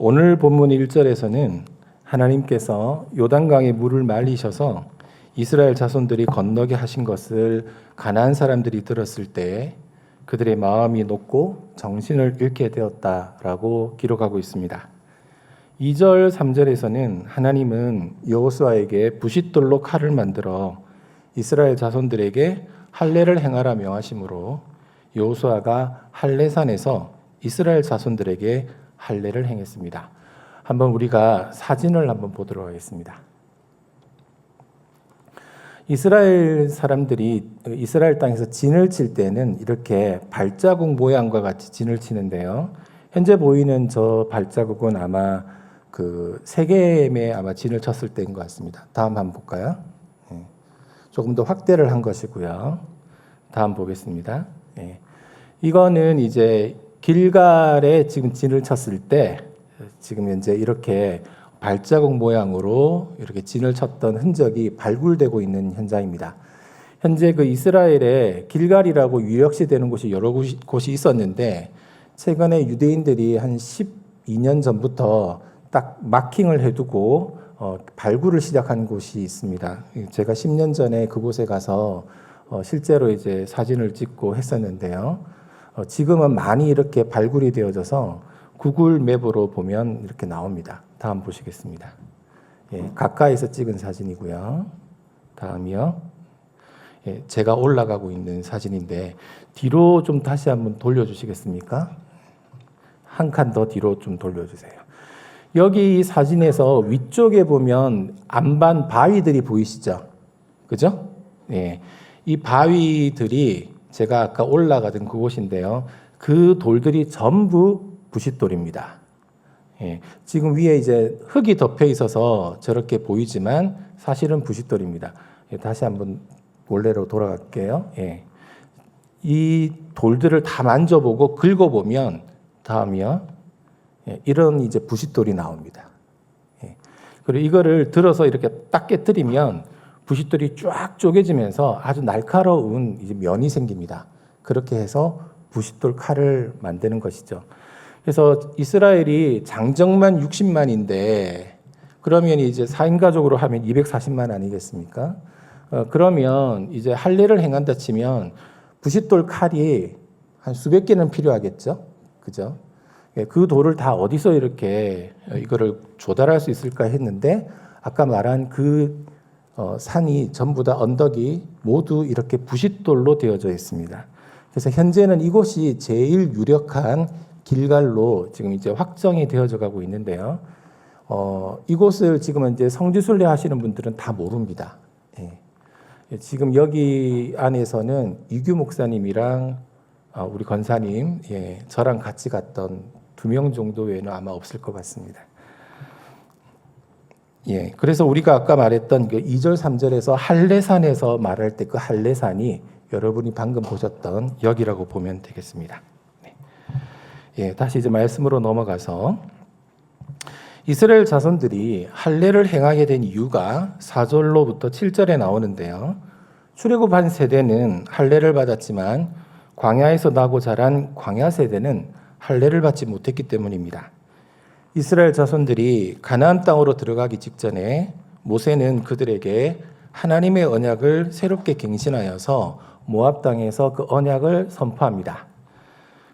오늘 본문 1절에서는 하나님께서 요단강에 물을 말리셔서 이스라엘 자손들이 건너게 하신 것을 가나안 사람들이 들었을 때 그들의 마음이 높고 정신을 잃게 되었다라고 기록하고 있습니다. 2절, 3절에서는 하나님은 여호수아에게 부싯돌로 칼을 만들어 이스라엘 자손들에게 할례를 행하라 명하심으로 여호수아가 할례산에서 이스라엘 자손들에게 할례를 행했습니다. 한번 우리가 사진을 한번 보도록 하겠습니다. 이스라엘 사람들이 이스라엘 땅에서 진을 칠 때는 이렇게 발자국 모양과 같이 진을 치는데요. 현재 보이는 저 발자국은 아마 그 세겜에 아마 진을 쳤을 때인 것 같습니다. 다음 한번 볼까요? 조금 더 확대를 한 것이고요. 다음 보겠습니다. 이거는 이제 길갈에 지금 진을 쳤을 때 지금 현재 이렇게 발자국 모양으로 이렇게 진을 쳤던 흔적이 발굴되고 있는 현장입니다. 현재 그 이스라엘에 길갈이라고 유력시되는 곳이 여러 곳이 있었는데 최근에 유대인들이 한 12년 전부터 딱 마킹을 해두고 발굴을 시작한 곳이 있습니다. 제가 10년 전에 그곳에 가서 실제로 이제 사진을 찍고 했었는데요. 지금은 많이 이렇게 발굴이 되어져서 구글 맵으로 보면 이렇게 나옵니다. 다음 보시겠습니다. 가까이서 찍은 사진이고요. 다음이요. 제가 올라가고 있는 사진인데 뒤로 좀 다시 한번 돌려주시겠습니까? 한 칸 더 뒤로 좀 돌려주세요. 여기 이 사진에서 위쪽에 보면 안반 바위들이 보이시죠? 그죠? 이 바위들이 제가 아까 올라가던 그곳인데요. 그 돌들이 전부 부싯돌입니다. 지금 위에 이제 흙이 덮여 있어서 저렇게 보이지만 사실은 부싯돌입니다. 다시 한번 원래로 돌아갈게요. 이 돌들을 다 만져보고 긁어보면 다음이요. 이런 이제 부싯돌이 나옵니다. 그리고 이거를 들어서 이렇게 딱 깨뜨리면 부싯돌이 쫙 쪼개지면서 아주 날카로운 이제 면이 생깁니다. 그렇게 해서 부싯돌 칼을 만드는 것이죠. 그래서 이스라엘이 장정만 60만인데 그러면 이제 4인 가족으로 하면 240만 아니겠습니까? 그러면 이제 할례를 행한다 치면 부싯돌 칼이 한 수백 개는 필요하겠죠. 그죠? 그 돌을 다 어디서 이렇게 이거를 조달할 수 있을까 했는데 아까 말한 그 산이 전부 다 언덕이 모두 이렇게 부싯돌로 되어져 있습니다. 그래서 현재는 이곳이 제일 유력한 길갈로 지금 이제 확정이 되어져 가고 있는데요. 이곳을 지금 이제 성지순례 하시는 분들은 다 모릅니다. 지금 여기 안에서는 이규 목사님이랑 우리 권사님, 저랑 같이 갔던 2명 정도 외에는 아마 없을 것 같습니다. 그래서 우리가 아까 말했던 그 2절, 3절에서 할례산에서 말할 때 그 할례산이 여러분이 방금 보셨던 여기라고 보면 되겠습니다. 다시 이제 말씀으로 넘어가서 이스라엘 자손들이 할례를 행하게 된 이유가 4절로부터 7절에 나오는데요. 출애굽한 세대는 할례를 받았지만 광야에서 나고 자란 광야 세대는 할례를 받지 못했기 때문입니다. 이스라엘 자손들이 가나안 땅으로 들어가기 직전에 모세는 그들에게 하나님의 언약을 새롭게 갱신하여서 모압 땅에서 그 언약을 선포합니다.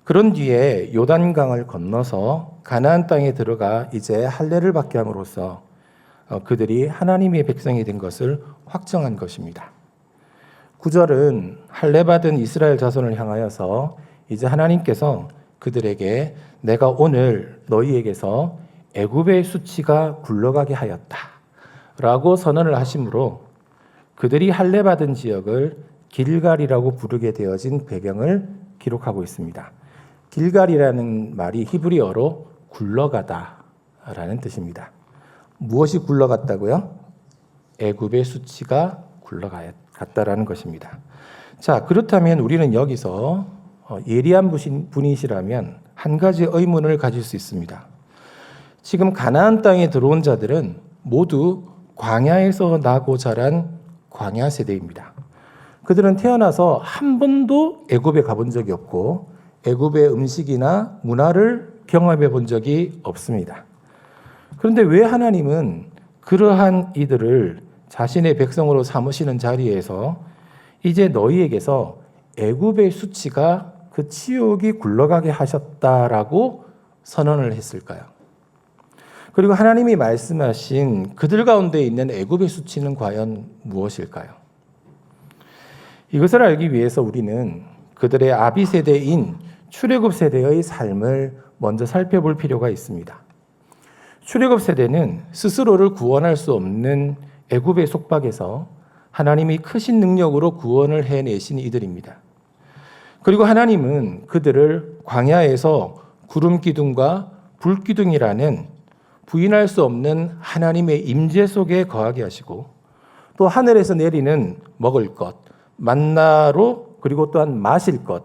그런 뒤에 요단강을 건너서 가나안 땅에 들어가 이제 할례를 받게 함으로써 그들이 하나님의 백성이 된 것을 확정한 것입니다. 9절은 할례 받은 이스라엘 자손을 향하여서 이제 하나님께서 그들에게 내가 오늘 너희에게서 애굽의 수치가 굴러가게 하였다 라고 선언을 하심으로 그들이 할례 받은 지역을 길갈이라고 부르게 되어진 배경을 기록하고 있습니다. 길갈이라는 말이 히브리어로 굴러가다라는 뜻입니다. 무엇이 굴러갔다고요? 애굽의 수치가 굴러갔다라는 것입니다. 자, 그렇다면 우리는 여기서 예리한 분이시라면 한 가지 의문을 가질 수 있습니다. 지금 가나안 땅에 들어온 자들은 모두 광야에서 나고 자란 광야 세대입니다. 그들은 태어나서 한 번도 애굽에 가본 적이 없고 애굽의 음식이나 문화를 경험해 본 적이 없습니다. 그런데 왜 하나님은 그러한 이들을 자신의 백성으로 삼으시는 자리에서 이제 너희에게서 애굽의 수치가 그 치욕이 굴러가게 하셨다라고 선언을 했을까요? 그리고 하나님이 말씀하신 그들 가운데 있는 애굽의 수치는 과연 무엇일까요? 이것을 알기 위해서 우리는 그들의 아비 세대인 출애굽 세대의 삶을 먼저 살펴볼 필요가 있습니다. 출애굽 세대는 스스로를 구원할 수 없는 애굽의 속박에서 하나님이 크신 능력으로 구원을 해내신 이들입니다. 그리고 하나님은 그들을 광야에서 구름 기둥과 불 기둥이라는 부인할 수 없는 하나님의 임재 속에 거하게 하시고 또 하늘에서 내리는 먹을 것, 만나로 그리고 또한 마실 것,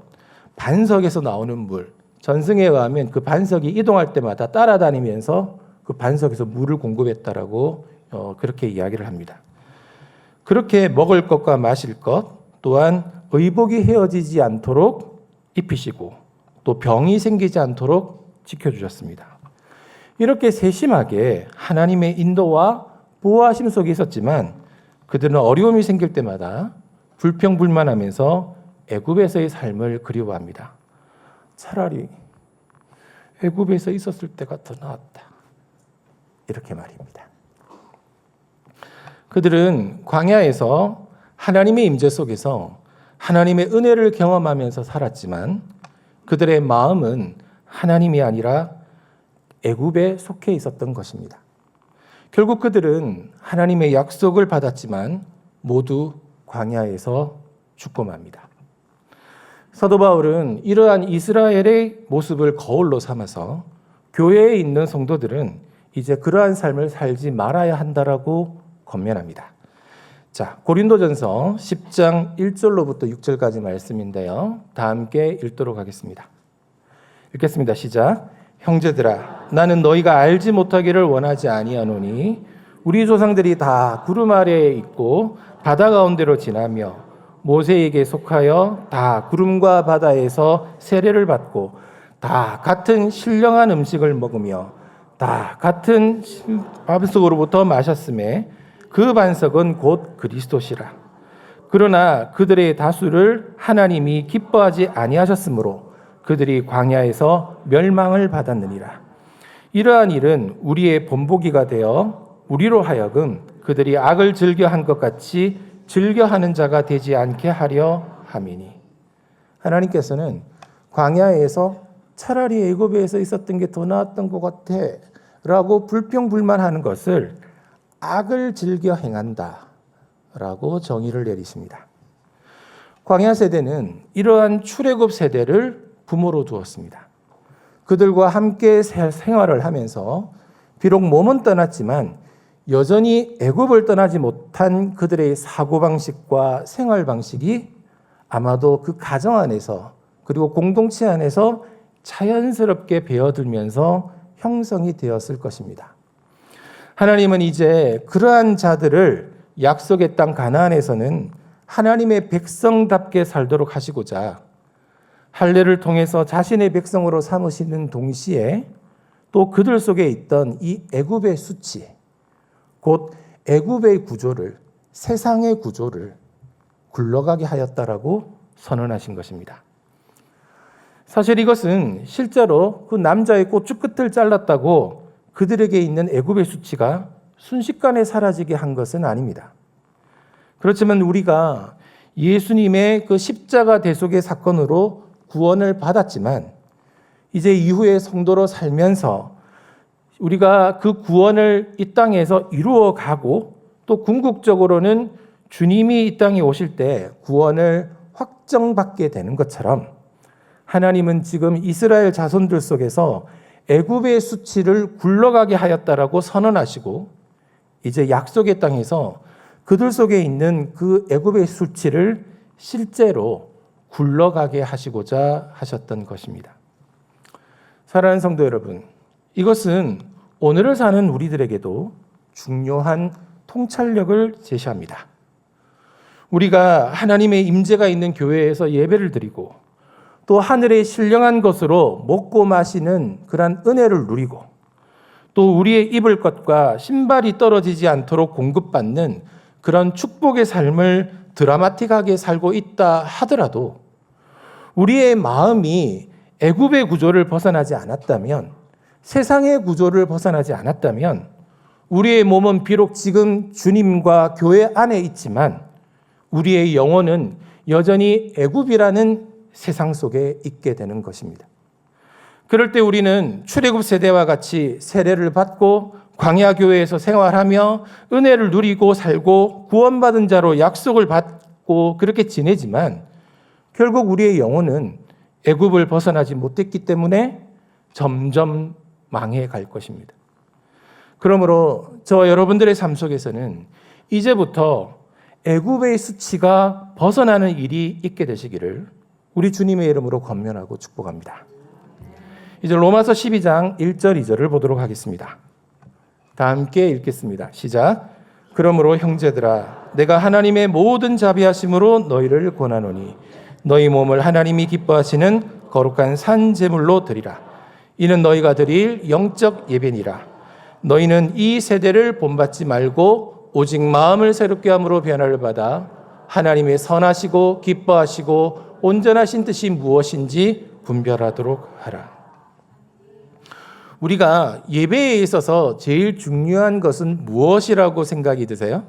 반석에서 나오는 물, 전승에 의하면 그 반석이 이동할 때마다 따라다니면서 그 반석에서 물을 공급했다라고 그렇게 이야기를 합니다. 그렇게 먹을 것과 마실 것 또한 의복이 헤어지지 않도록 입히시고 또 병이 생기지 않도록 지켜주셨습니다. 이렇게 세심하게 하나님의 인도와 보호하심 속에 있었지만 그들은 어려움이 생길 때마다 불평불만하면서 애굽에서의 삶을 그리워합니다. 차라리 애굽에서 있었을 때가 더 나았다. 이렇게 말입니다. 그들은 광야에서 하나님의 임재 속에서 하나님의 은혜를 경험하면서 살았지만 그들의 마음은 하나님이 아니라 애굽에 속해 있었던 것입니다. 결국 그들은 하나님의 약속을 받았지만 모두 광야에서 죽고 맙니다. 사도 바울은 이러한 이스라엘의 모습을 거울로 삼아서 교회에 있는 성도들은 이제 그러한 삶을 살지 말아야 한다라고 권면합니다. 자, 고린도전서 10장 1절로부터 6절까지 말씀인데요. 다 함께 읽도록 하겠습니다. 읽겠습니다. 시작. 형제들아, 나는 너희가 알지 못하기를 원하지 아니하노니 우리 조상들이 다 구름 아래에 있고 바다 가운데로 지나며 모세에게 속하여 다 구름과 바다에서 세례를 받고 다 같은 신령한 음식을 먹으며 다 같은 반석으로부터 마셨음에 그 반석은 곧 그리스도시라. 그러나 그들의 다수를 하나님이 기뻐하지 아니하셨으므로 그들이 광야에서 멸망을 받았느니라. 이러한 일은 우리의 본보기가 되어 우리로 하여금 그들이 악을 즐겨한 것 같이 즐겨하는 자가 되지 않게 하려 함이니. 하나님께서는 광야에서 차라리 애굽에서 있었던 게 더 나았던 것 같아 라고 불평불만하는 것을 악을 즐겨 행한다 라고 정의를 내리십니다. 광야 세대는 이러한 출애굽 세대를 부모로 두었습니다. 그들과 함께 생활을 하면서 비록 몸은 떠났지만 여전히 애굽을 떠나지 못한 그들의 사고방식과 생활방식이 아마도 그 가정 안에서 그리고 공동체 안에서 자연스럽게 배어들면서 형성이 되었을 것입니다. 하나님은 이제 그러한 자들을 약속의 땅 가나안에서는 하나님의 백성답게 살도록 하시고자 할례를 통해서 자신의 백성으로 삼으시는 동시에 또 그들 속에 있던 이 애굽의 수치, 곧 애굽의 구조를, 세상의 구조를 굴러가게 하였다라고 선언하신 것입니다. 사실 이것은 실제로 그 남자의 고추 끝을 잘랐다고 그들에게 있는 애굽의 수치가 순식간에 사라지게 한 것은 아닙니다. 그렇지만 우리가 예수님의 그 십자가 대속의 사건으로 구원을 받았지만 이제 이후에 성도로 살면서 우리가 그 구원을 이 땅에서 이루어가고 또 궁극적으로는 주님이 이 땅에 오실 때 구원을 확정받게 되는 것처럼 하나님은 지금 이스라엘 자손들 속에서 애굽의 수치를 굴러가게 하였다라고 선언하시고 이제 약속의 땅에서 그들 속에 있는 그 애굽의 수치를 실제로 굴러가게 하시고자 하셨던 것입니다. 사랑하는 성도 여러분, 이것은 오늘을 사는 우리들에게도 중요한 통찰력을 제시합니다. 우리가 하나님의 임재가 있는 교회에서 예배를 드리고 또 하늘의 신령한 것으로 먹고 마시는 그러한 은혜를 누리고 또 우리의 입을 것과 신발이 떨어지지 않도록 공급받는 그런 축복의 삶을 드라마틱하게 살고 있다 하더라도 우리의 마음이 애굽의 구조를 벗어나지 않았다면, 세상의 구조를 벗어나지 않았다면 우리의 몸은 비록 지금 주님과 교회 안에 있지만 우리의 영혼은 여전히 애굽이라는 세상 속에 있게 되는 것입니다. 그럴 때 우리는 출애굽 세대와 같이 세례를 받고 광야 교회에서 생활하며 은혜를 누리고 살고 구원받은 자로 약속을 받고 그렇게 지내지만 결국 우리의 영혼은 애굽을 벗어나지 못했기 때문에 점점 망해 갈 것입니다. 그러므로 저 여러분들의 삶 속에서는 이제부터 애굽의 수치가 벗어나는 일이 있게 되시기를 우리 주님의 이름으로 권면하고 축복합니다. 이제 로마서 12장 1절 2절을 보도록 하겠습니다. 다 함께 읽겠습니다. 시작. 그러므로 형제들아 내가 하나님의 모든 자비하심으로 너희를 권하노니 너희 몸을 하나님이 기뻐하시는 거룩한 산 제물로 드리라. 이는 너희가 드릴 영적 예배니라. 너희는 이 세대를 본받지 말고 오직 마음을 새롭게 함으로 변화를 받아 하나님의 선하시고 기뻐하시고 온전하신 뜻이 무엇인지 분별하도록 하라. 우리가 예배에 있어서 제일 중요한 것은 무엇이라고 생각이 드세요?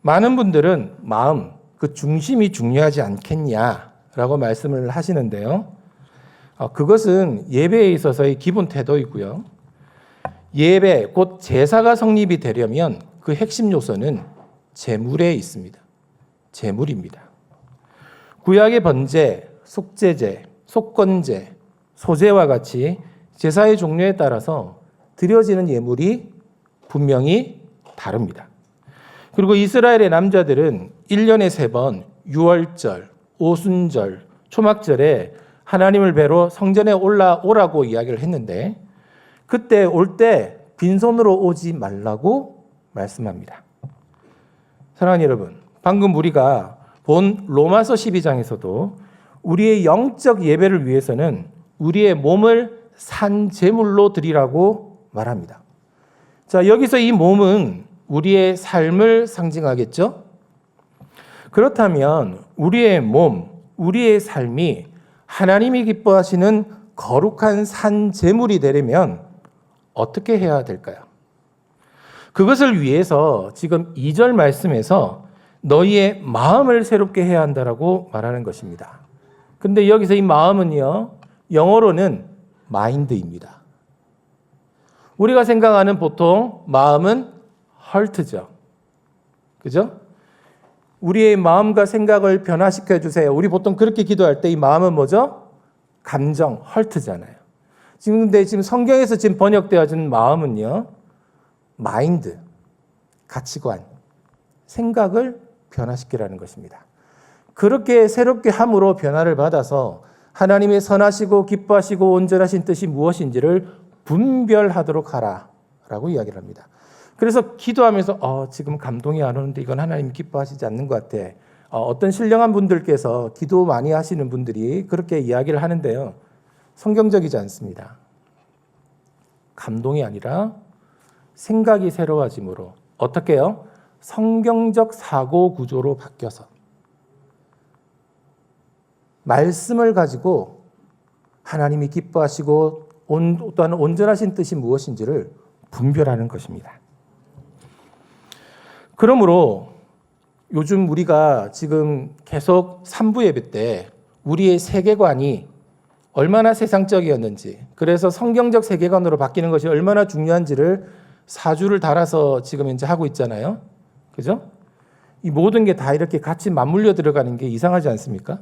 많은 분들은 마음, 그 중심이 중요하지 않겠냐라고 말씀을 하시는데요. 그것은 예배에 있어서의 기본 태도이고요. 예배, 곧 제사가 성립이 되려면 그 핵심 요소는 제물에 있습니다. 제물입니다. 구약의 번제, 속죄제, 속건제, 소제와 같이 제사의 종류에 따라서 드려지는 예물이 분명히 다릅니다. 그리고 이스라엘의 남자들은 1년에 3번 유월절, 오순절, 초막절에 하나님을 뵈러 성전에 올라오라고 이야기를 했는데 그때 올 때 빈손으로 오지 말라고 말씀합니다. 사랑하는 여러분, 방금 우리가 본 로마서 12장에서도 우리의 영적 예배를 위해서는 우리의 몸을 산 제물로 드리라고 말합니다. 자, 여기서 이 몸은 우리의 삶을 상징하겠죠? 그렇다면 우리의 몸, 우리의 삶이 하나님이 기뻐하시는 거룩한 산 제물이 되려면 어떻게 해야 될까요? 그것을 위해서 지금 2절 말씀에서 너희의 마음을 새롭게 해야 한다라고 말하는 것입니다. 근데 여기서 이 마음은요, 영어로는 마인드입니다. 우리가 생각하는 보통 마음은 heart죠. 그죠? 우리의 마음과 생각을 변화시켜 주세요. 우리 보통 그렇게 기도할 때 이 마음은 뭐죠? 감정, heart잖아요. 근데 지금 성경에서 지금 번역되어진 마음은요, 마인드, 가치관, 생각을 변화시키라는 것입니다. 그렇게 새롭게 함으로 변화를 받아서 하나님의 선하시고 기뻐하시고 온전하신 뜻이 무엇인지를 분별하도록 하라라고 이야기를 합니다. 그래서 기도하면서 지금 감동이 안 오는데 이건 하나님 기뻐하시지 않는 것 같아. 어떤 신령한 분들께서 기도 많이 하시는 분들이 그렇게 이야기를 하는데요. 성경적이지 않습니다. 감동이 아니라 생각이 새로워짐으로 어떻게 해요? 성경적 사고 구조로 바뀌어서 말씀을 가지고 하나님이 기뻐하시고 또한 온전하신 뜻이 무엇인지를 분별하는 것입니다. 그러므로 요즘 우리가 지금 계속 3부 예배 때 우리의 세계관이 얼마나 세상적이었는지, 그래서 성경적 세계관으로 바뀌는 것이 얼마나 중요한지를 4주를 달아서 지금 이제 하고 있잖아요. 그죠? 이 모든 게 다 이렇게 같이 맞물려 들어가는 게 이상하지 않습니까?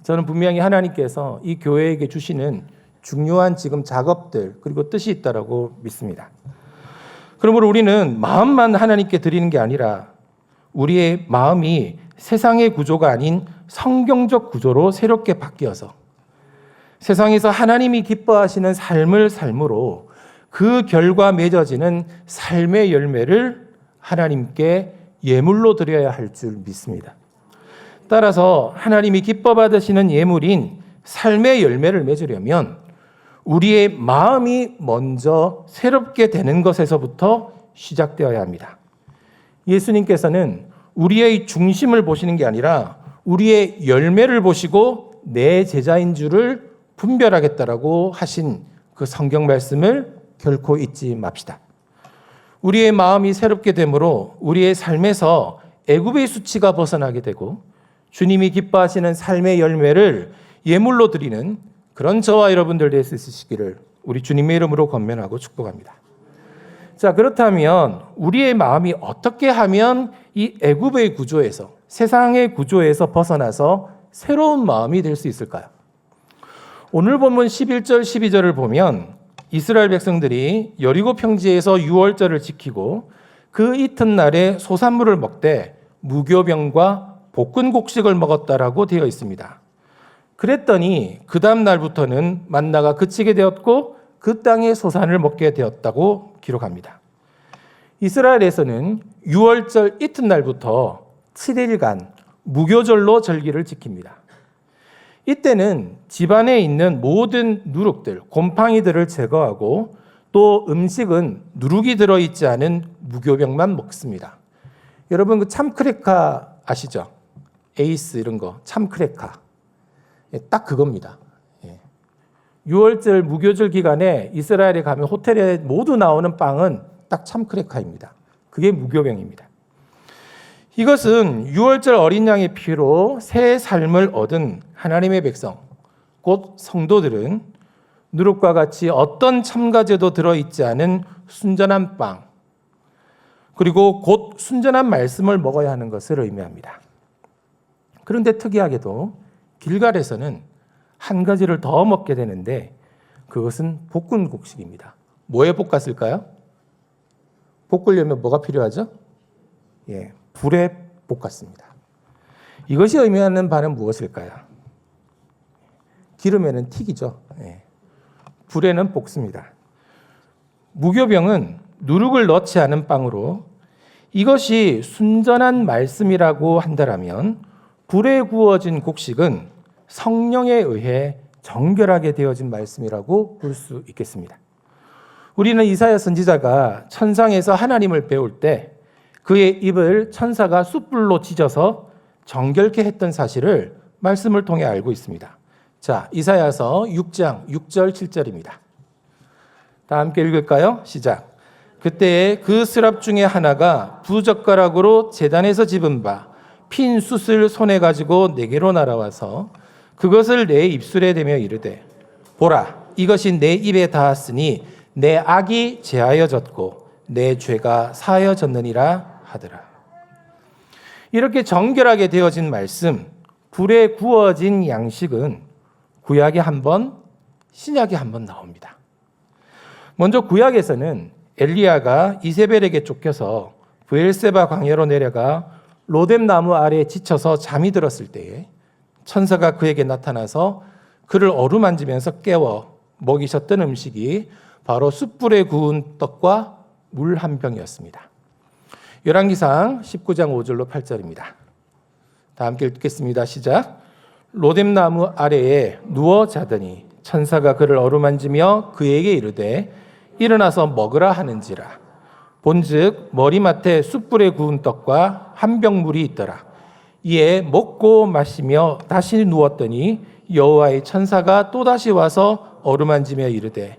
저는 분명히 하나님께서 이 교회에게 주시는 중요한 지금 작업들 그리고 뜻이 있다라고 믿습니다. 그러므로 우리는 마음만 하나님께 드리는 게 아니라 우리의 마음이 세상의 구조가 아닌 성경적 구조로 새롭게 바뀌어서 세상에서 하나님이 기뻐하시는 삶을 삶으로 그 결과 맺어지는 삶의 열매를 하나님께 예물로 드려야 할 줄 믿습니다. 따라서 하나님이 기뻐 받으시는 예물인 삶의 열매를 맺으려면 우리의 마음이 먼저 새롭게 되는 것에서부터 시작되어야 합니다. 예수님께서는 우리의 중심을 보시는 게 아니라 우리의 열매를 보시고 내 제자인 줄을 분별하겠다라고 하신 그 성경 말씀을 결코 잊지 맙시다. 우리의 마음이 새롭게 되므로 우리의 삶에서 애굽의 수치가 벗어나게 되고 주님이 기뻐하시는 삶의 열매를 예물로 드리는 그런 저와 여러분들 될 수 있으시기를 우리 주님의 이름으로 권면하고 축복합니다. 자, 그렇다면 우리의 마음이 어떻게 하면 이 애굽의 구조에서, 세상의 구조에서 벗어나서 새로운 마음이 될 수 있을까요? 오늘 본문 11절 12절을 보면 이스라엘 백성들이 여리고 평지에서 유월절을 지키고 그 이튿날에 소산물을 먹되 무교병과 볶은 곡식을 먹었다라고 되어 있습니다. 그랬더니 그 다음 날부터는 만나가 그치게 되었고 그 땅의 소산을 먹게 되었다고 기록합니다. 이스라엘에서는 유월절 이튿날부터 7일간 무교절로 절기를 지킵니다. 이때는 집안에 있는 모든 누룩들, 곰팡이들을 제거하고 또 음식은 누룩이 들어있지 않은 무교병만 먹습니다. 여러분 그 참크레카 아시죠? 에이스 이런 거 참크레카 딱 그겁니다. 6월절 무교절 기간에 이스라엘에 가면 호텔에 모두 나오는 빵은 딱 참크레카입니다. 그게 무교병입니다. 이것은 6월절 어린 양의 피로 새 삶을 얻은 하나님의 백성, 곧 성도들은 누룩과 같이 어떤 첨가제도 들어있지 않은 순전한 빵, 그리고 곧 순전한 말씀을 먹어야 하는 것을 의미합니다. 그런데 특이하게도 길갈에서는 한 가지를 더 먹게 되는데 그것은 볶은 곡식입니다. 뭐에 볶았을까요? 볶으려면 뭐가 필요하죠? 불에 볶았습니다. 이것이 의미하는 바는 무엇일까요? 기름에는 튀기죠. 불에는 볶습니다. 무교병은 누룩을 넣지 않은 빵으로 이것이 순전한 말씀이라고 한다면 불에 구워진 곡식은 성령에 의해 정결하게 되어진 말씀이라고 볼 수 있겠습니다. 우리는 이사야 선지자가 천상에서 하나님을 배울 때 그의 입을 천사가 숯불로 찢어서 정결케 했던 사실을 말씀을 통해 알고 있습니다. 자, 이사야서 6장 6절 7절입니다. 다 함께 읽을까요? 시작. 그때에 그 스랍 중에 하나가 부젓가락으로 제단에서 집은 바 핀 숯을 손에 가지고 내게로 날아와서 그것을 내 입술에 대며 이르되 보라 이것이 내 입에 닿았으니 내 악이 제하여졌고 내 죄가 사하여졌느니라 하더라. 이렇게 정결하게 되어진 말씀, 불에 구워진 양식은 구약에 한 번, 신약에 한 번 나옵니다. 먼저 구약에서는 엘리야가 이세벨에게 쫓겨서 브엘세바 광야로 내려가 로뎀 나무 아래에 지쳐서 잠이 들었을 때에 천사가 그에게 나타나서 그를 어루만지면서 깨워 먹이셨던 음식이 바로 숯불에 구운 떡과 물 한 병이었습니다. 열왕기상 19장 5절로 8절입니다. 다 함께 읽겠습니다. 시작. 로뎀 나무 아래에 누워 자더니 천사가 그를 어루만지며 그에게 이르되 일어나서 먹으라 하는지라. 본즉 머리맡에 숯불에 구운 떡과 한 병 물이 있더라. 이에 먹고 마시며 다시 누웠더니 여호와의 천사가 또다시 와서 어루만지며 이르되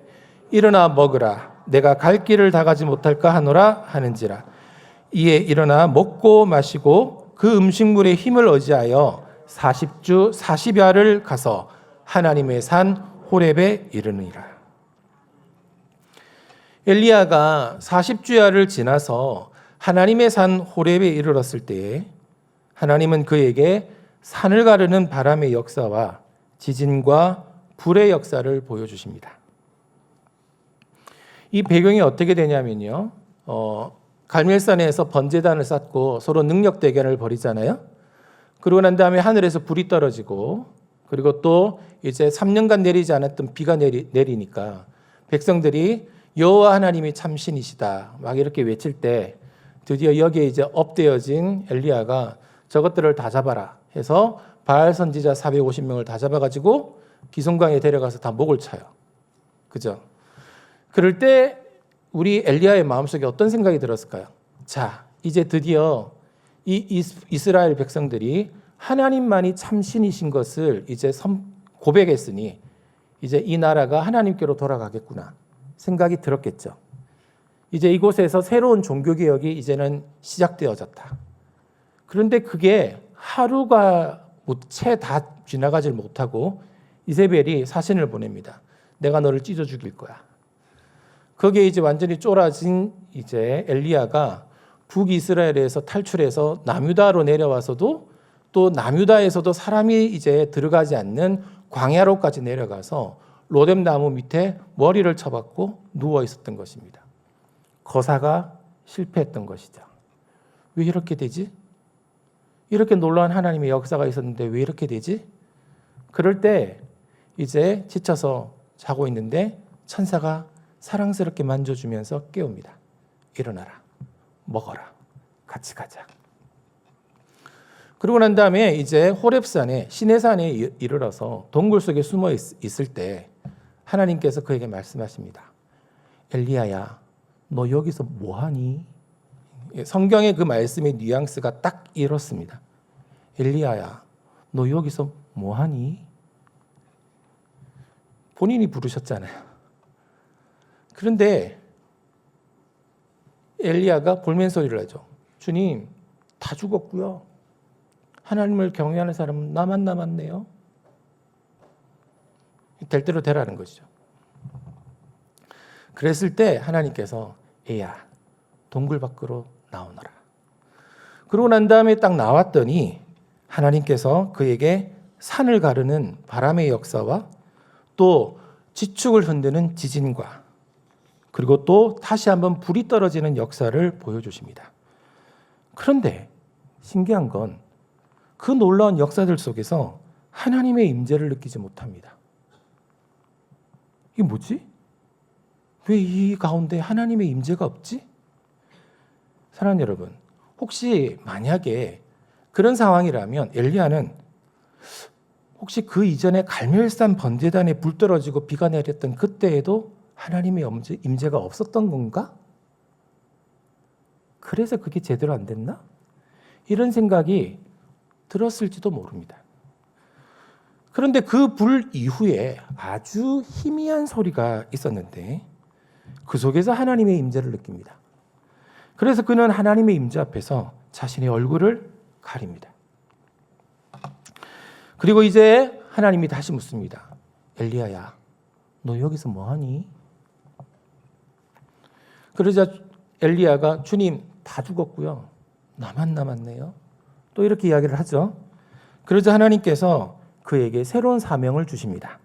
일어나 먹으라. 내가 갈 길을 다 가지 못할까 하노라 하는지라. 이에 일어나 먹고 마시고 그 음식물에 힘을 의지하여 40주 40야를 가서 하나님의 산 호렙에 이르니라. 엘리야가 40주야를 지나서 하나님의 산 호렙에 이르렀을 때에 하나님은 그에게 산을 가르는 바람의 역사와 지진과 불의 역사를 보여주십니다. 이 배경이 어떻게 되냐면요. 갈멜산에서 번제단을 쌓고 서로 능력 대결을 벌이잖아요. 그러고 난 다음에 하늘에서 불이 떨어지고 그리고 또 이제 3년간 내리지 않았던 비가 내리니까 백성들이 여호와 하나님이 참 신이시다 막 이렇게 외칠 때 드디어 여기에 이제 업되어진 엘리야가 저것들을 다 잡아라 해서 바알 선지자 450명을 다 잡아가지고 기송강에 데려가서 다 목을 쳐요. 그죠? 그럴 때 우리 엘리야의 마음속에 어떤 생각이 들었을까요? 자, 이제 드디어 이 이스라엘 백성들이 하나님만이 참 신이신 것을 이제 고백했으니 이제 이 나라가 하나님께로 돌아가겠구나 생각이 들었겠죠. 이제 이곳에서 새로운 종교개혁이 이제는 시작되어졌다. 그런데 그게 하루가 채 다 지나가질 못하고 이세벨이 사신을 보냅니다. 내가 너를 찢어 죽일 거야. 거기에 이제 완전히 쫄아진 이제 엘리야가 북이스라엘에서 탈출해서 남유다로 내려와서도 또 남유다에서도 사람이 이제 들어가지 않는 광야로까지 내려가서 로뎀 나무 밑에 머리를 쳐박고 누워 있었던 것입니다. 거사가 실패했던 것이죠. 왜 이렇게 되지? 이렇게 놀라운 하나님의 역사가 있었는데 왜 이렇게 되지? 그럴 때 이제 지쳐서 자고 있는데 천사가 사랑스럽게 만져주면서 깨웁니다. 일어나라, 먹어라, 같이 가자. 그러고 난 다음에 이제 호렙산에 시내산에 이르러서 동굴 속에 숨어 있을 때 하나님께서 그에게 말씀하십니다. 엘리야야, 너 여기서 뭐하니? 성경의 그 말씀의 뉘앙스가 딱 이렇습니다. 엘리야야, 너 여기서 뭐하니? 본인이 부르셨잖아요. 그런데 엘리야가 볼멘 소리를 하죠. 주님, 다 죽었고요. 하나님을 경외하는 사람은 나만 남았네요. 될 대로 되라는 것이죠. 그랬을 때 하나님께서 애야, 동굴 밖으로 나오너라. 그러고 난 다음에 딱 나왔더니 하나님께서 그에게 산을 가르는 바람의 역사와 또 지축을 흔드는 지진과 그리고 또 다시 한번 불이 떨어지는 역사를 보여주십니다. 그런데 신기한 건 그 놀라운 역사들 속에서 하나님의 임재를 느끼지 못합니다. 이게 뭐지? 왜 이 가운데 하나님의 임재가 없지? 사랑하는 여러분, 혹시 만약에 그런 상황이라면 엘리야는 혹시 그 이전에 갈멜산 번제단에 불 떨어지고 비가 내렸던 그때에도 하나님의 임재가 없었던 건가? 그래서 그게 제대로 안 됐나? 이런 생각이 들었을지도 모릅니다. 그런데 그 불 이후에 아주 희미한 소리가 있었는데 그 속에서 하나님의 임재를 느낍니다. 그래서 그는 하나님의 임재 앞에서 자신의 얼굴을 가립니다. 그리고 이제 하나님이 다시 묻습니다. 엘리야야, 너 여기서 뭐하니? 그러자 엘리야가 주님, 다 죽었고요. 나만 남았네요. 또 이렇게 이야기를 하죠. 그러자 하나님께서 그에게 새로운 사명을 주십니다.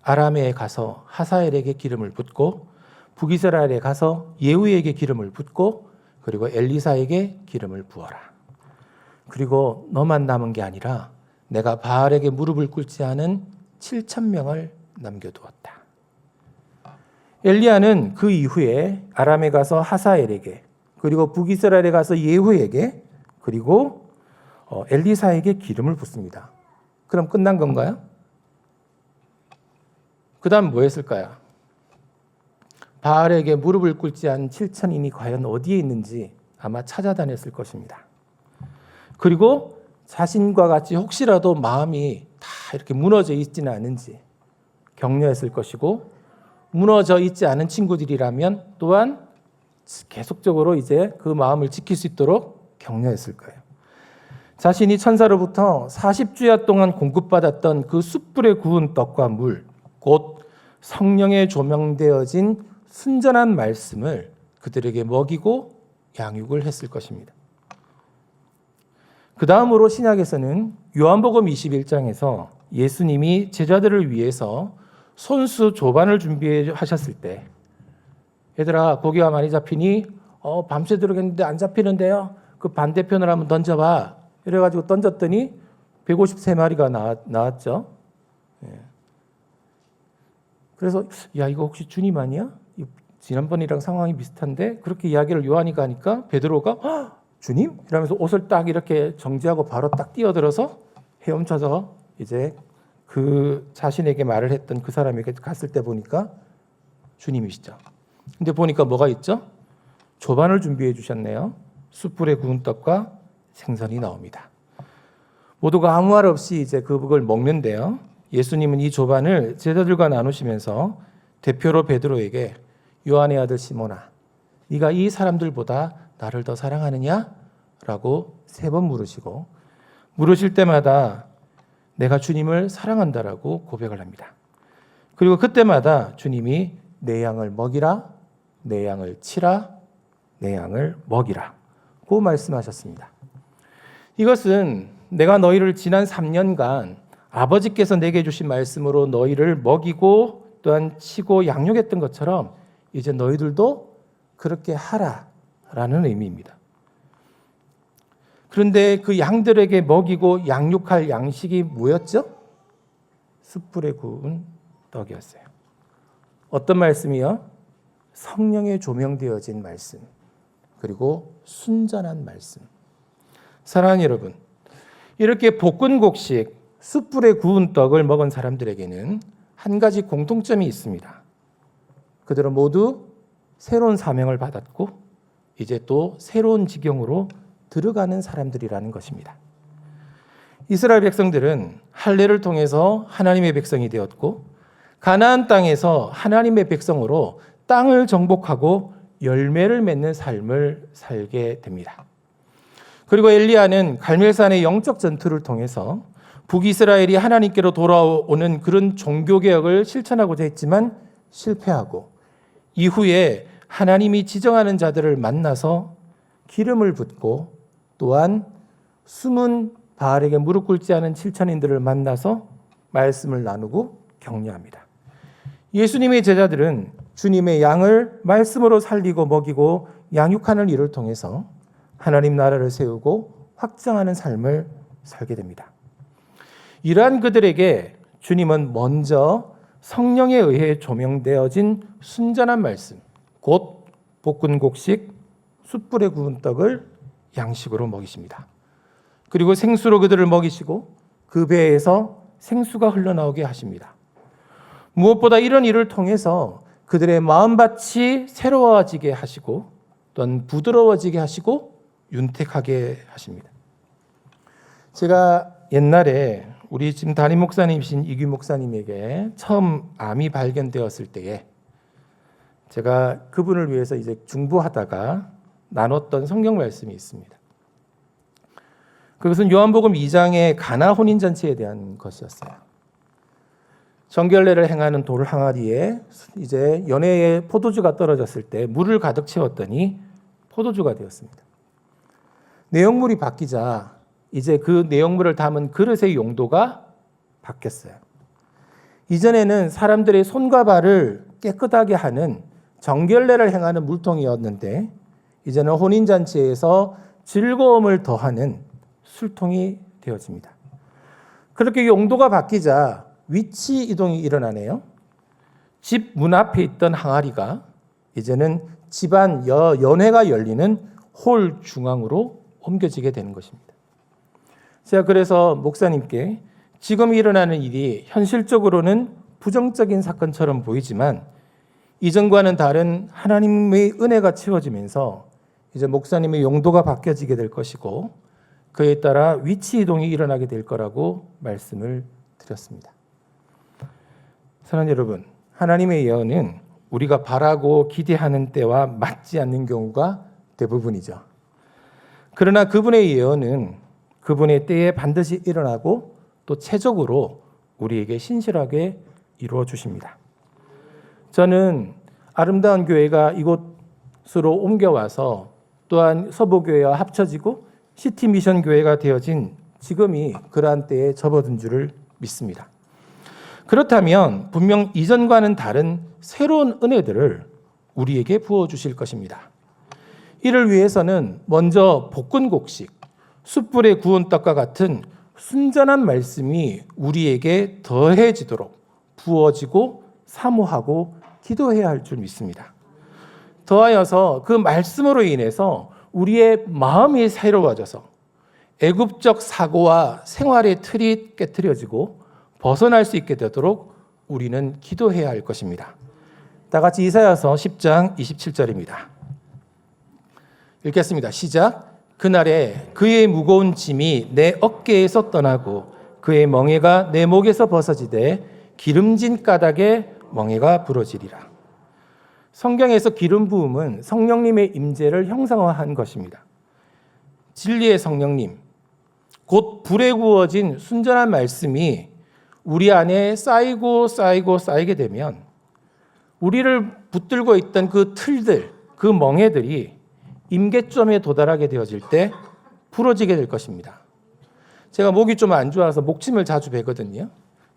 아람에 가서 하사엘에게 기름을 붓고 북이스라엘에 가서 예후에게 기름을 붓고 그리고 엘리사에게 기름을 부어라. 그리고 너만 남은 게 아니라 내가 바알에게 무릎을 꿇지 않은 7,000명을 남겨두었다. 엘리야는 그 이후에 아람에 가서 하사엘에게 그리고 북이스라엘에 가서 예후에게 그리고 엘리사에게 기름을 붓습니다. 그럼 끝난 건가요? 그 다음 뭐 했을까요? 바알에게 무릎을 꿇지 않은 7,000인이 과연 어디에 있는지 아마 찾아다녔을 것입니다. 그리고 자신과 같이 혹시라도 마음이 다 이렇게 무너져 있지는 않은지 격려했을 것이고 무너져 있지 않은 친구들이라면 또한 계속적으로 이제 그 마음을 지킬 수 있도록 격려했을 거예요. 자신이 천사로부터 40주야 동안 공급받았던 그 숯불에 구운 떡과 물, 곧 성령에 조명되어진 순전한 말씀을 그들에게 먹이고 양육을 했을 것입니다. 그 다음으로 신약에서는 요한복음 21장에서 예수님이 제자들을 위해서 손수 조반을 준비하셨을 때 얘들아 고기가 많이 잡히니 밤새도록 했는데 안 잡히는데요. 그 반대편을 한번 던져봐. 이래가지고 던졌더니 153마리가 나왔죠. 예. 그래서 야 이거 혹시 주님 아니야? 지난번이랑 상황이 비슷한데 그렇게 이야기를 요한이가 하니까 베드로가 주님? 이러면서 옷을 딱 이렇게 정지하고 바로 딱 뛰어들어서 헤엄쳐서 이제 그 자신에게 말을 했던 그 사람에게 갔을 때 보니까 주님이시죠. 근데 보니까 뭐가 있죠? 조반을 준비해 주셨네요. 숯불에 구운 떡과 생선이 나옵니다. 모두가 아무 말 없이 이제 그걸 먹는데요. 예수님은 이 조반을 제자들과 나누시면서 대표로 베드로에게 요한의 아들 시몬아, 네가 이 사람들보다 나를 더 사랑하느냐? 라고 3번 물으시고, 물으실 때마다 내가 주님을 사랑한다라고 고백을 합니다. 그리고 그때마다 주님이 내 양을 먹이라, 내 양을 치라, 내 양을 먹이라 고 말씀하셨습니다. 이것은 내가 너희를 지난 3년간 아버지께서 내게 주신 말씀으로 너희를 먹이고 또한 치고 양육했던 것처럼 이제 너희들도 그렇게 하라라는 의미입니다. 그런데 그 양들에게 먹이고 양육할 양식이 뭐였죠? 숯불에 구운 떡이었어요. 어떤 말씀이요? 성령에 조명되어진 말씀, 그리고 순전한 말씀. 사랑하는 여러분, 이렇게 볶은곡식 숯불에 구운 떡을 먹은 사람들에게는 한 가지 공통점이 있습니다. 그들은 모두 새로운 사명을 받았고 이제 또 새로운 지경으로 들어가는 사람들이라는 것입니다. 이스라엘 백성들은 할례를 통해서 하나님의 백성이 되었고 가나안 땅에서 하나님의 백성으로 땅을 정복하고 열매를 맺는 삶을 살게 됩니다. 그리고 엘리야는 갈멜산의 영적 전투를 통해서 북이스라엘이 하나님께로 돌아오는 그런 종교개혁을 실천하고자 했지만 실패하고 이후에 하나님이 지정하는 자들을 만나서 기름을 붓고 또한 숨은 바알에게 무릎 꿇지 않은 7천인들을 만나서 말씀을 나누고 격려합니다. 예수님의 제자들은 주님의 양을 말씀으로 살리고 먹이고 양육하는 일을 통해서 하나님 나라를 세우고 확장하는 삶을 살게 됩니다. 이러한 그들에게 주님은 먼저 성령에 의해 조명되어진 순전한 말씀, 곧 볶은 곡식, 숯불에 구운 떡을 양식으로 먹이십니다. 그리고 생수로 그들을 먹이시고 그 배에서 생수가 흘러나오게 하십니다. 무엇보다 이런 일을 통해서 그들의 마음밭이 새로워지게 하시고 또한 부드러워지게 하시고 윤택하게 하십니다. 제가 옛날에 우리 지금 담임 목사님이신 이규 목사님에게 처음 암이 발견되었을 때에 제가 그분을 위해서 이제 중보하다가 나눴던 성경 말씀이 있습니다. 그것은 요한복음 2장의 가나 혼인잔치에 대한 것이었어요. 정결례를 행하는 돌 항아리에 이제 연회의 포도주가 떨어졌을 때 물을 가득 채웠더니 포도주가 되었습니다. 내용물이 바뀌자 이제 그 내용물을 담은 그릇의 용도가 바뀌었어요. 이전에는 사람들의 손과 발을 깨끗하게 하는 정결례를 행하는 물통이었는데 이제는 혼인잔치에서 즐거움을 더하는 술통이 되어집니다. 그렇게 용도가 바뀌자 위치 이동이 일어나네요. 집 문 앞에 있던 항아리가 이제는 집안 연회가 열리는 홀 중앙으로 옮겨지게 되는 것입니다. 제가 그래서 목사님께 지금 일어나는 일이 현실적으로는 부정적인 사건처럼 보이지만 이전과는 다른 하나님의 은혜가 채워지면서 이제 목사님의 용도가 바뀌어지게 될 것이고 그에 따라 위치 이동이 일어나게 될 거라고 말씀을 드렸습니다. 사랑하는 여러분, 하나님의 예언은 우리가 바라고 기대하는 때와 맞지 않는 경우가 대부분이죠. 그러나 그분의 예언은 그분의 때에 반드시 일어나고 또 최적으로 우리에게 신실하게 이루어 주십니다. 저는 아름다운 교회가 이곳으로 옮겨와서 또한 서부교회와 합쳐지고 시티미션 교회가 되어진 지금이 그러한 때에 접어든 줄을 믿습니다. 그렇다면 분명 이전과는 다른 새로운 은혜들을 우리에게 부어주실 것입니다. 이를 위해서는 먼저 볶은 곡식, 숯불에 구운 떡과 같은 순전한 말씀이 우리에게 더해지도록 부어지고 사모하고 기도해야 할 줄 믿습니다. 더하여서 그 말씀으로 인해서 우리의 마음이 새로워져서 애굽적 사고와 생활의 틀이 깨트려지고 벗어날 수 있게 되도록 우리는 기도해야 할 것입니다. 다 같이 이사야서 10장 27절입니다. 읽겠습니다. 시작. 그날에 그의 무거운 짐이 내 어깨에서 떠나고 그의 멍에가 내 목에서 벗어지되 기름진 까닭에 멍에가 부러지리라. 성경에서 기름 부음은 성령님의 임재를 형상화한 것입니다. 진리의 성령님, 곧 불에 구워진 순전한 말씀이 우리 안에 쌓이게 되면 우리를 붙들고 있던 그 틀들, 그 멍에들이 임계점에 도달하게 되어질 때 부러지게 될 것입니다. 제가 목이 좀 안 좋아서 목침을 자주 베거든요.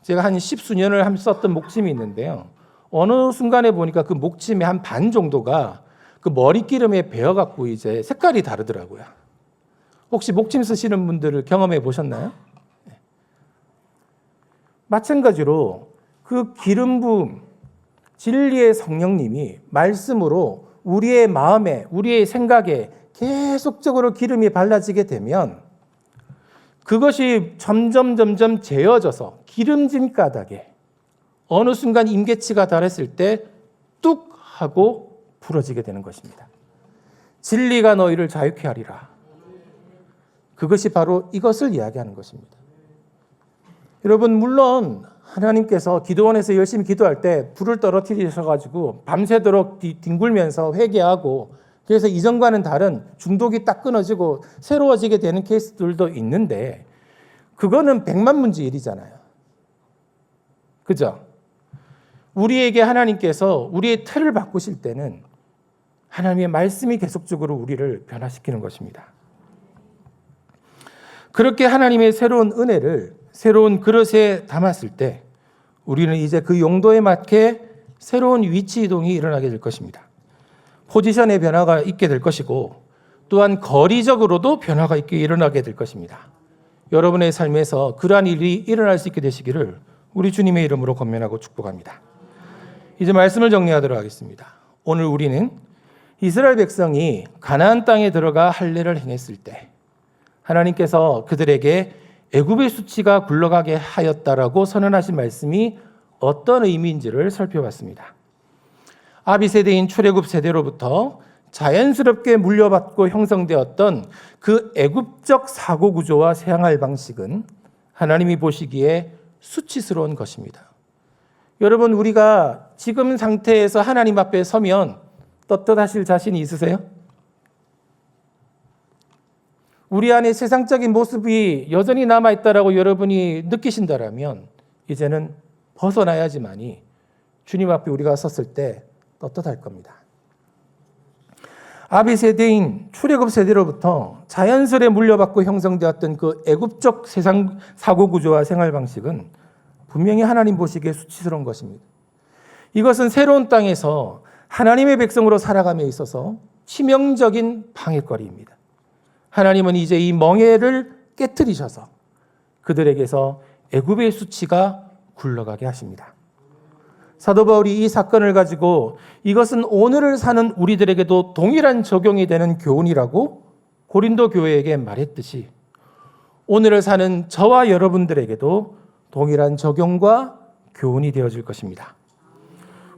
제가 한 10수년을 썼던 목침이 있는데요. 어느 순간에 보니까 그 목침의 한 반 정도가 그 머리기름에 배어갖고 이제 색깔이 다르더라고요. 혹시 목침 쓰시는 분들을 경험해 보셨나요? 마찬가지로 그 기름 부음, 진리의 성령님이 말씀으로 우리의 마음에, 우리의 생각에 계속적으로 기름이 발라지게 되면 그것이 점점 재어져서 기름진 까닭에 어느 순간 임계치가 달했을 때 뚝 하고 부러지게 되는 것입니다. 진리가 너희를 자유케 하리라. 그것이 바로 이것을 이야기하는 것입니다. 여러분, 물론 하나님께서 기도원에서 열심히 기도할 때 불을 떨어뜨리셔가지고 밤새도록 뒹굴면서 회개하고 그래서 이전과는 다른 중독이 딱 끊어지고 새로워지게 되는 케이스들도 있는데 그거는 백만문지일이잖아요. 그죠? 우리에게 하나님께서 우리의 틀을 바꾸실 때는 하나님의 말씀이 계속적으로 우리를 변화시키는 것입니다. 그렇게 하나님의 새로운 은혜를 새로운 그릇에 담았을 때 우리는 이제 그 용도에 맞게 새로운 위치 이동이 일어나게 될 것입니다. 포지션의 변화가 있게 될 것이고 또한 거리적으로도 변화가 있게 일어나게 될 것입니다. 여러분의 삶에서 그러한 일이 일어날 수 있게 되시기를 우리 주님의 이름으로 권면하고 축복합니다. 이제 말씀을 정리하도록 하겠습니다. 오늘 우리는 이스라엘 백성이 가나안 땅에 들어가 할례를 행했을 때 하나님께서 그들에게 애굽의 수치가 굴러가게 하였다라고 선언하신 말씀이 어떤 의미인지를 살펴봤습니다. 아비 세대인 출애굽 세대로부터 자연스럽게 물려받고 형성되었던 그 애굽적 사고 구조와 생활 방식은 하나님이 보시기에 수치스러운 것입니다. 여러분, 우리가 지금 상태에서 하나님 앞에 서면 떳떳하실 자신이 있으세요? 우리 안에 세상적인 모습이 여전히 남아있다라고 여러분이 느끼신다라면 이제는 벗어나야지만이 주님 앞에 우리가 섰을 때 떳떳할 겁니다. 아비 세대인 출애굽 세대로부터 자연스레 물려받고 형성되었던 그 애굽적 세상 사고 구조와 생활 방식은 분명히 하나님 보시기에 수치스러운 것입니다. 이것은 새로운 땅에서 하나님의 백성으로 살아감에 있어서 치명적인 방해거리입니다. 하나님은 이제 이 멍에를 깨트리셔서 그들에게서 애굽의 수치가 굴러가게 하십니다. 사도 바울이 이 사건을 가지고 이것은 오늘을 사는 우리들에게도 동일한 적용이 되는 교훈이라고 고린도 교회에게 말했듯이 오늘을 사는 저와 여러분들에게도 동일한 적용과 교훈이 되어질 것입니다.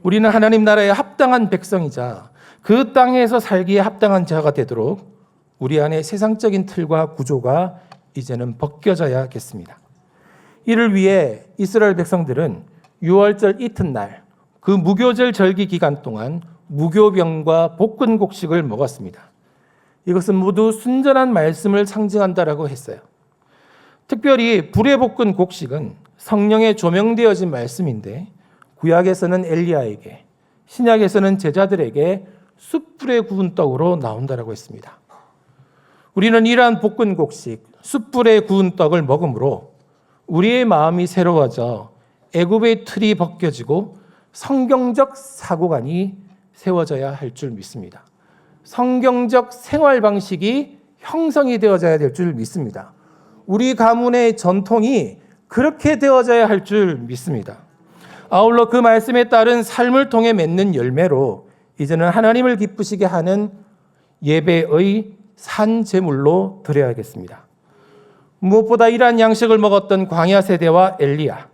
우리는 하나님 나라에 합당한 백성이자 그 땅에서 살기에 합당한 자가 되도록 우리 안에 세상적인 틀과 구조가 이제는 벗겨져야겠습니다. 이를 위해 이스라엘 백성들은 유월절 이튿날 그 무교절 절기 기간 동안 무교병과 볶은곡식을 먹었습니다. 이것은 모두 순전한 말씀을 상징한다라고 했어요. 특별히 불에 볶은 곡식은 성령에 조명되어진 말씀인데 구약에서는 엘리야에게, 신약에서는 제자들에게 숯불에 구운 떡으로 나온다라고 했습니다. 우리는 이러한 볶은 곡식, 숯불에 구운 떡을 먹음으로 우리의 마음이 새로워져 애굽의 틀이 벗겨지고 성경적 사고관이 세워져야 할 줄 믿습니다. 성경적 생활 방식이 형성이 되어져야 될 줄 믿습니다. 우리 가문의 전통이 그렇게 되어져야 할 줄 믿습니다. 아울러 그 말씀에 따른 삶을 통해 맺는 열매로 이제는 하나님을 기쁘시게 하는 예배의 산 제물로 드려야겠습니다. 무엇보다 이러한 양식을 먹었던 광야 세대와 엘리야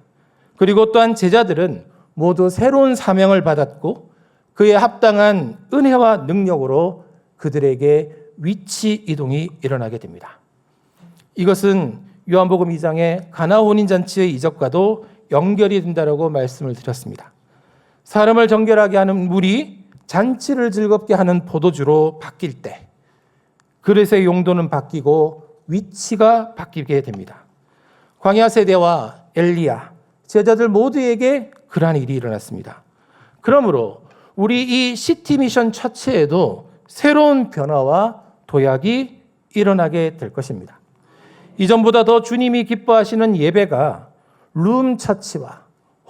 그리고 또한 제자들은 모두 새로운 사명을 받았고 그에 합당한 은혜와 능력으로 그들에게 위치 이동이 일어나게 됩니다. 이것은 요한복음 2장의 가나 혼인잔치의 이적과도 연결이 된다라고 말씀을 드렸습니다. 사람을 정결하게 하는 물이 잔치를 즐겁게 하는 포도주로 바뀔 때 그릇의 용도는 바뀌고 위치가 바뀌게 됩니다. 광야 세대와 엘리야, 제자들 모두에게 그러한 일이 일어났습니다. 그러므로 우리 이 시티 미션 처치에도 새로운 변화와 도약이 일어나게 될 것입니다. 이전보다 더 주님이 기뻐하시는 예배가 룸 처치와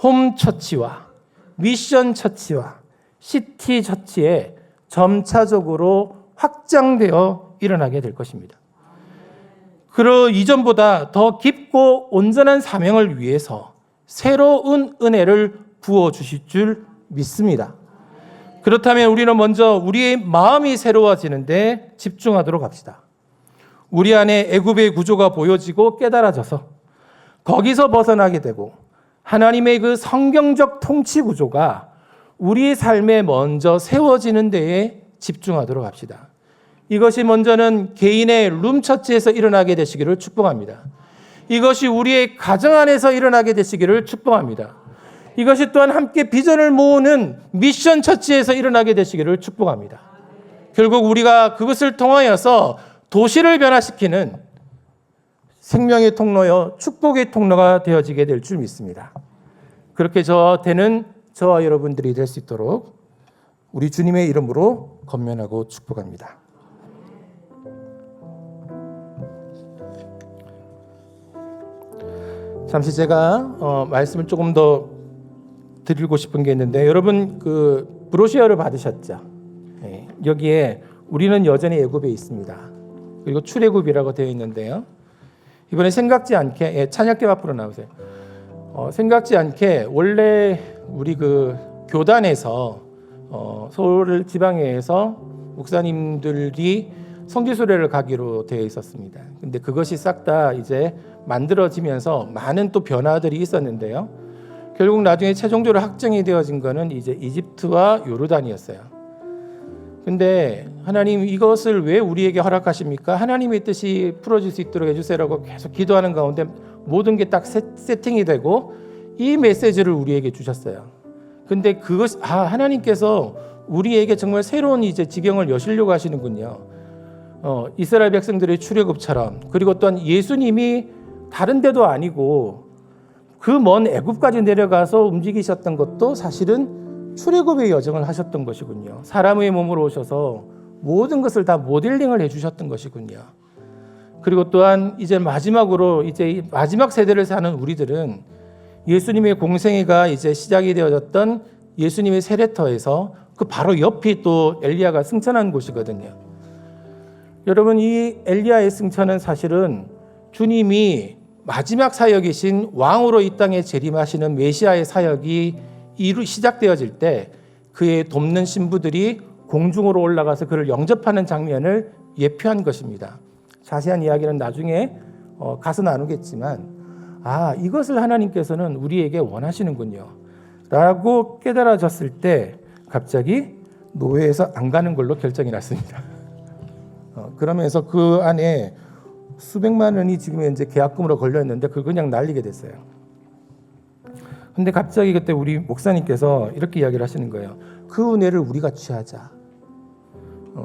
홈 처치와 미션 처치와 시티 처치에 점차적으로 확장되어 일어나게 될 것입니다. 그러 이전보다 더 깊고 온전한 사명을 위해서 새로운 은혜를 부어주실 줄 믿습니다. 그렇다면 우리는 먼저 우리의 마음이 새로워지는데 집중하도록 합시다. 우리 안에 애굽의 구조가 보여지고 깨달아져서 거기서 벗어나게 되고 하나님의 그 성경적 통치 구조가 우리 삶에 먼저 세워지는 데에 집중하도록 합시다. 이것이 먼저는 개인의 룸처치에서 일어나게 되시기를 축복합니다. 이것이 우리의 가정 안에서 일어나게 되시기를 축복합니다. 이것이 또한 함께 비전을 모으는 미션 처치에서 일어나게 되시기를 축복합니다. 결국 우리가 그것을 통하여서 도시를 변화시키는 생명의 통로여 축복의 통로가 되어지게 될 줄 믿습니다. 그렇게 되는 저와 여러분들이 될 수 있도록 우리 주님의 이름으로 권면하고 축복합니다. 잠시 제가 말씀을 조금 더 드리고 싶은 게 있는데 여러분 그 브로셔를 받으셨죠? 네. 여기에 우리는 여전히 애굽에 있습니다. 그리고 출애굽이라고 되어 있는데요. 이번에 생각지 않게 찬양팀 앞으로 나오세요. 생각지 않게 원래 우리 그 교단에서 서울 지방회에서 목사님들이 성지순례를 가기로 되어 있었습니다. 근데 그것이 싹 다 이제 만들어지면서 많은 또 변화들이 있었는데요. 결국 나중에 최종적으로 확정이 되어진 거는 이제 이집트와 요르단이었어요. 근데 하나님 이것을 왜 우리에게 허락하십니까? 하나님의 뜻이 풀어질 수 있도록 해주세요라고 계속 기도하는 가운데 모든 게 딱 세팅이 되고 이 메시지를 우리에게 주셨어요. 근데 하나님께서 우리에게 정말 새로운 이제 지경을 여시려고 하시는군요. 이스라엘 백성들의 출애굽처럼 그리고 또한 예수님이 다른 데도 아니고 그 먼 애굽까지 내려가서 움직이셨던 것도 사실은 출애굽의 여정을 하셨던 것이군요. 사람의 몸으로 오셔서 모든 것을 다 모델링을 해주셨던 것이군요. 그리고 또한 이제 마지막으로 이제 마지막 세대를 사는 우리들은 예수님의 공생애가 이제 시작이 되어졌던 예수님의 세례터에서 그 바로 옆이 또 엘리야가 승천한 곳이거든요. 여러분 이 엘리야의 승천은 사실은 주님이 마지막 사역이신 왕으로 이 땅에 재림하시는 메시아의 사역이 시작되어질 때 그의 돕는 신부들이 공중으로 올라가서 그를 영접하는 장면을 예표한 것입니다. 자세한 이야기는 나중에 가서 나누겠지만 이것을 하나님께서는 우리에게 원하시는군요 라고 깨달아졌을 때 갑자기 노예에서 안 가는 걸로 결정이 났습니다. 그러면서 그 안에 수백만 원이 지금 이제 계약금으로 걸려 있는데 그걸 그냥 날리게 됐어요. 근데 갑자기 그때 우리 목사님께서 이렇게 이야기를 하시는 거예요. 그 은혜를 우리가 취하자.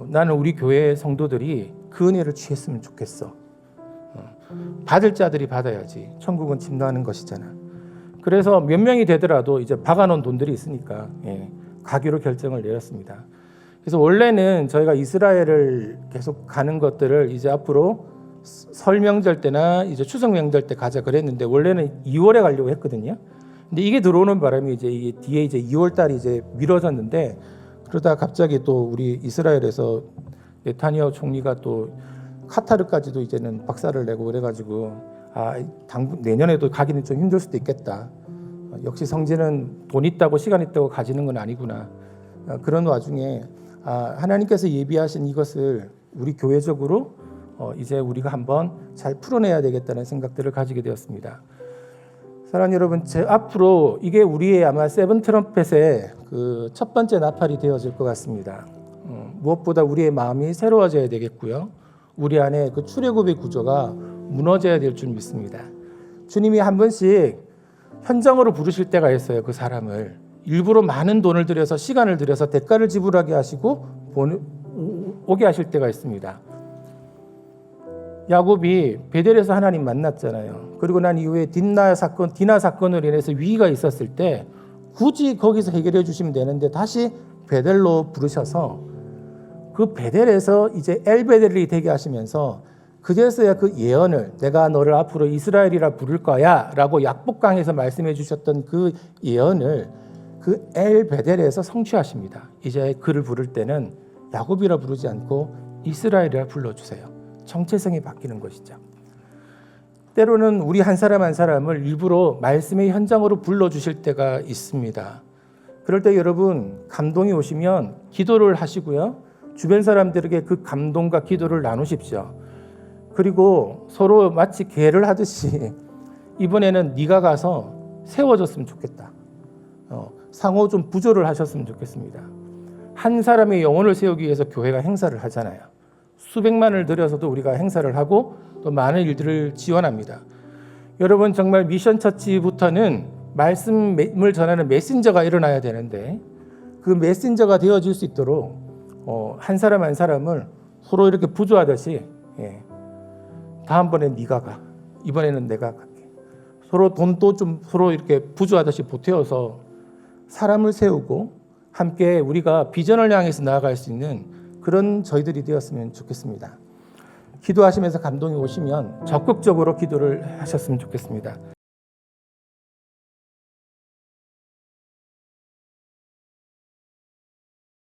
나는 우리 교회 성도들이 그 은혜를 취했으면 좋겠어. 받을 자들이 받아야지. 천국은 침노하는 것이잖아. 그래서 몇 명이 되더라도 이제 박아놓은 돈들이 있으니까 가기로 결정을 내렸습니다. 그래서 원래는 저희가 이스라엘을 계속 가는 것들을 이제 앞으로 설 명절 때나 이제 추석 명절 때 가자 그랬는데 원래는 2월에 가려고 했거든요. 근데 이게 들어오는 바람에 이제 이게 뒤에 이제 2월 달이 이제 미뤄졌는데 그러다 갑자기 또 우리 이스라엘에서 네타냐후 총리가 또 카타르까지도 이제는 박살을 내고 그래가지고 내년에도 가기는 좀 힘들 수도 있겠다. 역시 성지는 돈 있다고 시간 있다고 가지는 건 아니구나. 그런 와중에 하나님께서 예비하신 이것을 우리 교회적으로 이제 우리가 한번 잘 풀어내야 되겠다는 생각들을 가지게 되었습니다. 사랑하는 여러분, 제 앞으로 이게 우리의 아마 세븐 트럼펫의 그 첫 번째 나팔이 되어질 것 같습니다. 무엇보다 우리의 마음이 새로워져야 되겠고요. 우리 안에 그 출애굽의 구조가 무너져야 될 줄 믿습니다. 주님이 한 번씩 현장으로 부르실 때가 있어요. 그 사람을 일부러 많은 돈을 들여서 시간을 들여서 대가를 지불하게 하시고 오게 하실 때가 있습니다. 야곱이 베델에서 하나님 만났잖아요. 그리고 난 이후에 디나 사건으로 인해서 위기가 있었을 때 굳이 거기서 해결해 주시면 되는데 다시 베델로 부르셔서 그 베델에서 이제 엘베델이 되게 하시면서 그제서야 그 예언을 내가 너를 앞으로 이스라엘이라 부를 거야 라고 약복강에서 말씀해 주셨던 그 예언을 그 엘베델에서 성취하십니다. 이제 그를 부를 때는 야곱이라 부르지 않고 이스라엘이라 불러주세요. 정체성이 바뀌는 것이죠. 때로는 우리 한 사람 한 사람을 일부러 말씀의 현장으로 불러주실 때가 있습니다. 그럴 때 여러분 감동이 오시면 기도를 하시고요. 주변 사람들에게 그 감동과 기도를 나누십시오. 그리고 서로 마치 계를 하듯이 이번에는 네가 가서 세워졌으면 좋겠다. 상호 좀 부조를 하셨으면 좋겠습니다. 한 사람의 영혼을 세우기 위해서 교회가 행사를 하잖아요. 수백만을 들여서도 우리가 행사를 하고 또 많은 일들을 지원합니다. 여러분 정말 미션 처치부터는 말씀을 전하는 메신저가 일어나야 되는데 그 메신저가 되어질 수 있도록 한 사람 한 사람을 서로 이렇게 부조하듯이 다음번에 네가 가, 이번에는 내가 갈게. 서로 돈도 좀 서로 이렇게 부조하듯이 보태어서 사람을 세우고 함께 우리가 비전을 향해서 나아갈 수 있는 그런 저희들이 되었으면 좋겠습니다. 기도하시면서 감동이 오시면 적극적으로 기도를 하셨으면 좋겠습니다.